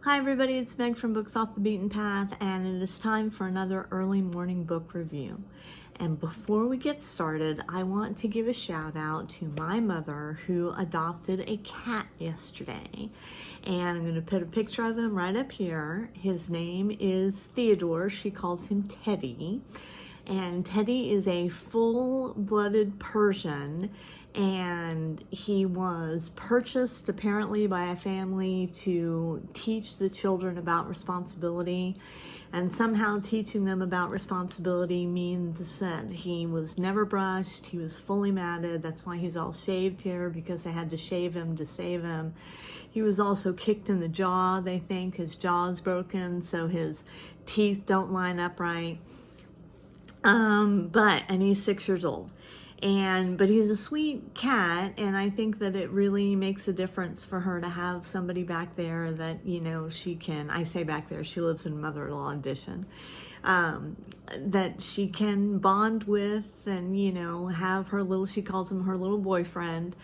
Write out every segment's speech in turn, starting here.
Hi everybody, it's Meg from Books Off the Beaten Path, and it is time for another early morning book review. And before we get started, I want to give a shout out to my mother who adopted a cat yesterday. And I'm going to put a picture of him right up here. His name is Theodore. She calls him Teddy. And Teddy is a full-blooded Persian, and he was purchased apparently by a family to teach the children about responsibility, and somehow teaching them about responsibility means that he was never brushed, he was fully matted. That's why he's all shaved here, because they had to shave him to save him. He was also kicked in the jaw. They think his jaw's broken, so his teeth don't line up right. And he's 6 years old. But he's a sweet cat, and I think that it really makes a difference for her to have somebody back there that, you know, she can, I say back there, she lives in mother-in-law edition, that she can bond with and, you know, have her little, she calls him her little boyfriend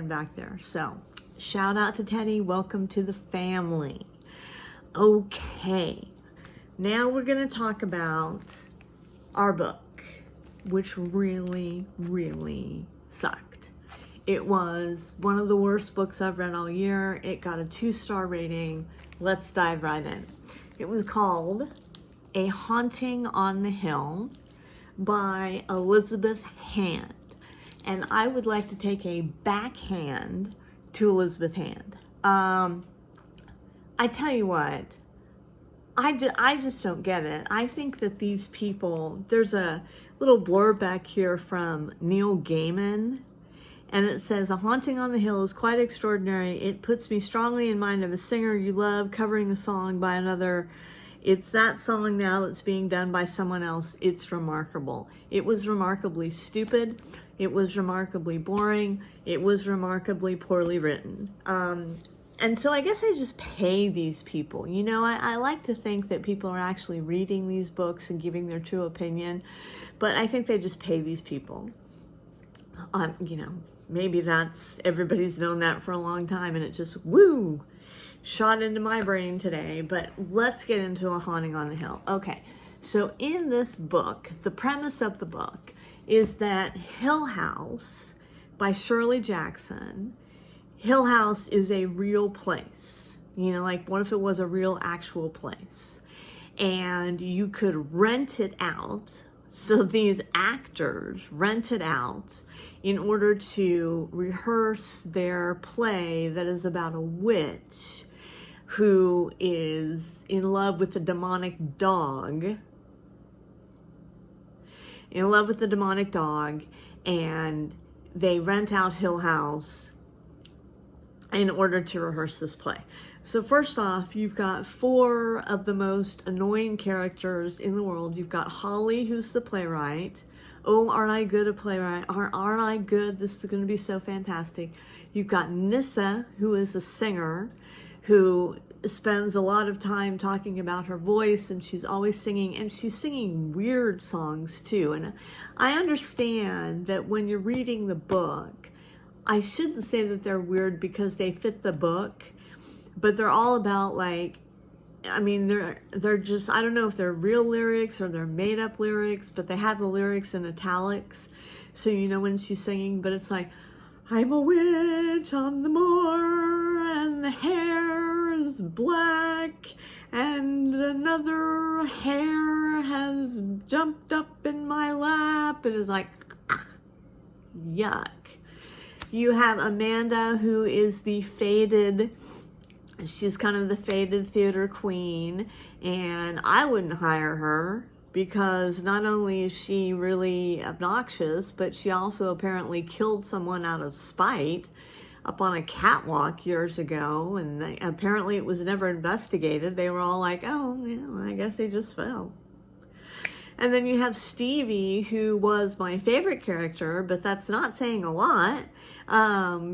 back there. So, shout out to Teddy, welcome to the family. Okay, now we're going to talk about our book, which really, really sucked. It was one of the worst books I've read all year. It got a 2-star rating. Let's dive right in. It was called A Haunting on the Hill by Elizabeth Hand. And I would like to take a backhand to Elizabeth Hand. I tell you what, I just don't get it. I think that these people, there's a little blurb back here from Neil Gaiman, and it says, A Haunting on the Hill is quite extraordinary. It puts me strongly in mind of a singer you love covering a song by another. It's that song now that's being done by someone else. It's remarkable. It was remarkably stupid. It was remarkably boring. It was remarkably poorly written. And so I guess I just pay these people. You know, I like to think that people are actually reading these books and giving their true opinion, but I think they just pay these people. You know, maybe that's, everybody's known that for a long time, and it just, woo, shot into my brain today. But let's get into A Haunting on the Hill. Okay, so in this book, the premise of the book is that Hill House by Shirley Jackson, Hill House is a real place. You know, like, what if it was a real actual place? And you could rent it out. So these actors rent it out in order to rehearse their play that is about a witch who is in love with a demonic dog. In love with the demonic dog. And they rent out Hill House in order to rehearse this play. So first off, you've got 4 of the most annoying characters in the world. You've got Holly, who's the playwright. Oh, aren't I good at playwright? Aren't I good? This is going to be so fantastic. You've got Nissa, who is a singer, who spends a lot of time talking about her voice, and she's always singing, and she's singing weird songs too. And I understand that when you're reading the book, I shouldn't say that they're weird because they fit the book, but they're all about, like, I mean, they're just, I don't know if they're real lyrics or they're made up lyrics, but they have the lyrics in italics, so you know when she's singing. But it's like, I'm a witch on the moor, and the hair is black, and another hare has jumped up in my lap, and it's like, yuck. You have Amanda, who is the faded, she's kind of the faded theater queen, and I wouldn't hire her because not only is she really obnoxious, but she also apparently killed someone out of spite up on a catwalk years ago, and apparently it was never investigated. They were all like, oh, yeah, I guess they just fell. And then you have Stevie, who was my favorite character, but that's not saying a lot,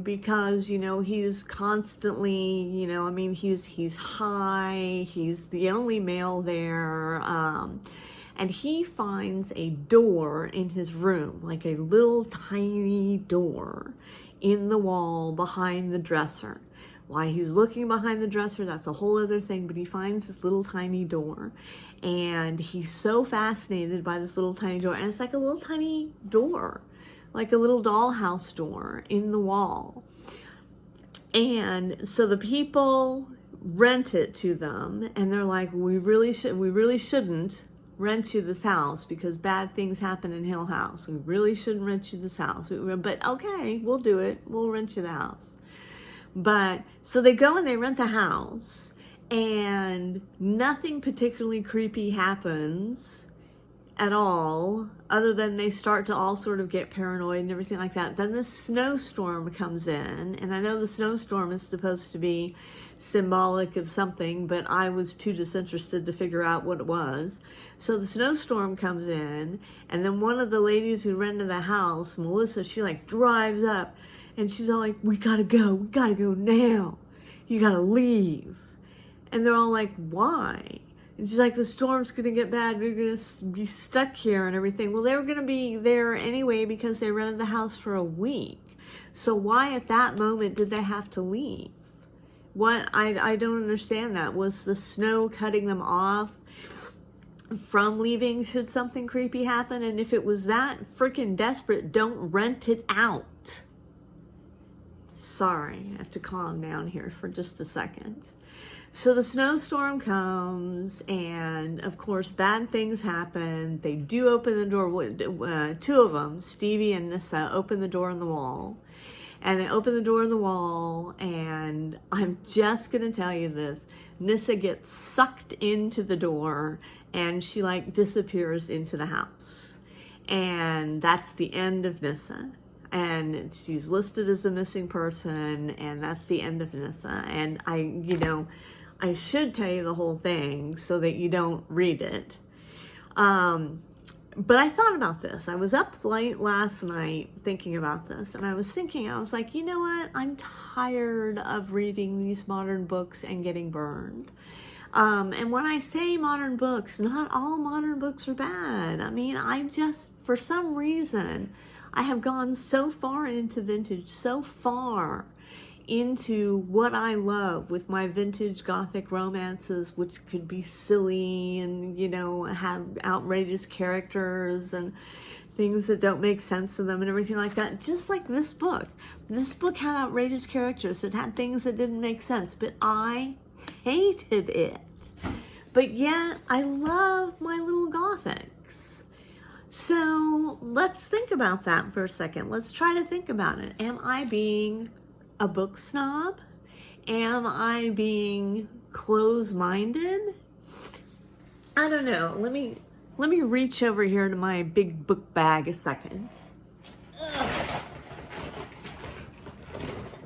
because, you know, he's constantly, you know, I mean, he's high, he's the only male there, and he finds a door in his room, like a little tiny door in the wall behind the dresser, Why he's looking behind the dresser, that's a whole other thing, but he finds this little tiny door, and he's so fascinated by this little tiny door, and it's like a little tiny door, like a little dollhouse door in the wall. And so the people rent it to them, and they're like, we really shouldn't rent you this house because bad things happen in Hill House. We really shouldn't rent you this house. But okay, we'll do it. We'll rent you the house. But so they go and they rent the house, and nothing particularly creepy happens at all, other than they start to all sort of get paranoid and everything like that. Then the snowstorm comes in, and I know the snowstorm is supposed to be symbolic of something, but I was too disinterested to figure out what it was. So the snowstorm comes in, and then one of the ladies who rented the house, Melissa, she like drives up, and she's all like, we gotta go now. You gotta leave. And they're all like, why? And she's like, the storm's gonna get bad. We're gonna be stuck here and everything. Well, they were gonna be there anyway because they rented the house for a week. So why at that moment did they have to leave? What? I don't understand that. Was the snow cutting them off from leaving should something creepy happen? And if it was that freaking desperate, don't rent it out. Sorry, I have to calm down here for just a second. So the snowstorm comes, and of course bad things happen. They do open the door. Two of them, Stevie and Nissa, open the door in the wall. And they open the door in the wall, and I'm just going to tell you this. Nissa gets sucked into the door, and she like disappears into the house. And that's the end of Nissa. And she's listed as a missing person, and that's the end of Nissa. And I should tell you the whole thing so that you don't read it. But I thought about this. I was up late last night thinking about this, and I was like, you know what? I'm tired of reading these modern books and getting burned. And when I say modern books, not all modern books are bad. I mean, for some reason, I have gone so far into vintage, so far into what I love with my vintage Gothic romances, which could be silly and, have outrageous characters and things that don't make sense to them and everything like that. Just like this book. This book had outrageous characters. It had things that didn't make sense, but I hated it. But yet, I love my little Gothics. So let's think about that for a second. Let's try to think about it. Am I being a book snob? Am I being close-minded? I don't know. Let me reach over here to my big book bag a second. Ugh.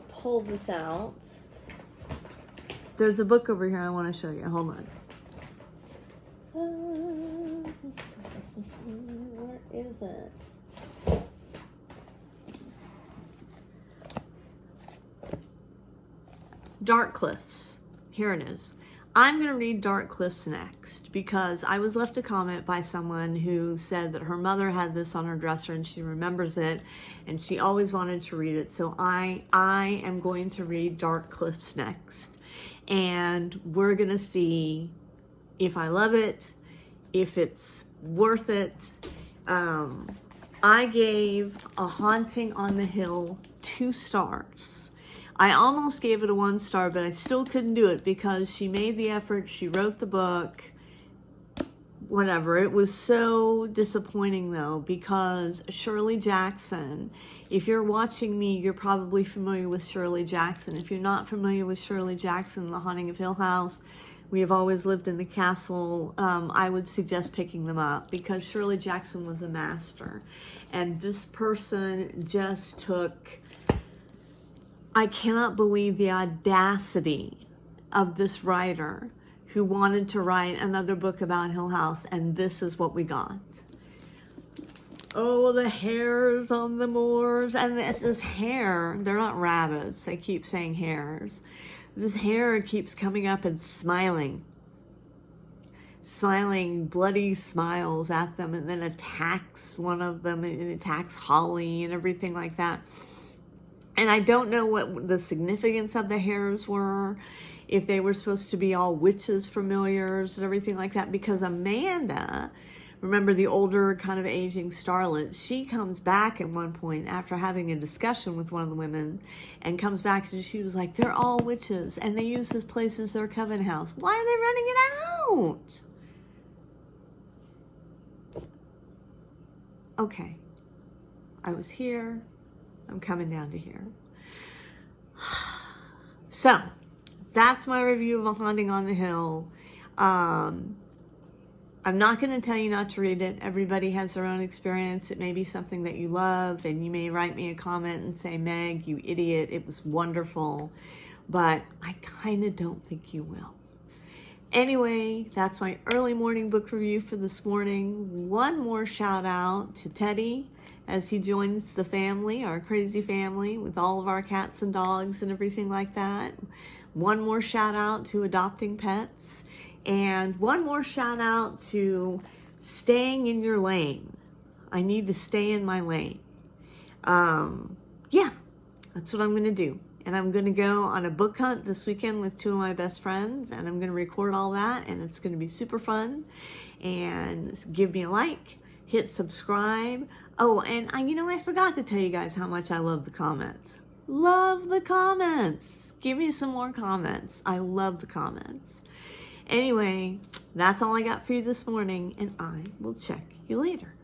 Pull this out. There's a book over here I want to show you. Hold on. Where is it? Dark Cliffs. Here it is. I'm going to read Dark Cliffs next because I was left a comment by someone who said that her mother had this on her dresser and she remembers it and she always wanted to read it. So I am going to read Dark Cliffs next, and we're going to see if I love it, if it's worth it. I gave A Haunting on the Hill 2 stars. I almost gave it a 1 star, but I still couldn't do it because she made the effort. She wrote the book, whatever. It was so disappointing though, because Shirley Jackson, if you're watching me, you're probably familiar with Shirley Jackson. If you're not familiar with Shirley Jackson, The Haunting of Hill House, We Have Always Lived in the Castle, I would suggest picking them up because Shirley Jackson was a master. And this person just took... I cannot believe the audacity of this writer who wanted to write another book about Hill House, and this is what we got. Oh, the hares on the moors, and this hare, they're not rabbits, I keep saying hares. This hare keeps coming up and smiling bloody smiles at them, and then attacks one of them, and it attacks Holly and everything like that. And I don't know what the significance of the hairs were, if they were supposed to be all witches' familiars and everything like that, because Amanda, remember the older kind of aging starlet, she comes back at one point after having a discussion with one of the women and comes back and she was like, they're all witches and they use this place as their coven house. Why are they running it out? Okay, I was here. I'm coming down to here. So that's my review of A Haunting on the Hill. I'm not going to tell you not to read it. Everybody has their own experience. It may be something that you love, and you may write me a comment and say, Meg, you idiot, it was wonderful. But I kind of don't think you will. Anyway, that's my early morning book review for this morning. One more shout out to Teddy as he joins the family, our crazy family, with all of our cats and dogs and everything like that. One more shout out to adopting pets. And one more shout out to staying in your lane. I need to stay in my lane. Yeah, that's what I'm going to do. And I'm going to go on a book hunt this weekend with two of my best friends. And I'm going to record all that. And it's going to be super fun. And give me a like. Hit subscribe. Oh, and I forgot to tell you guys how much I love the comments. Love the comments. Give me some more comments. I love the comments. Anyway, that's all I got for you this morning, and I will check you later.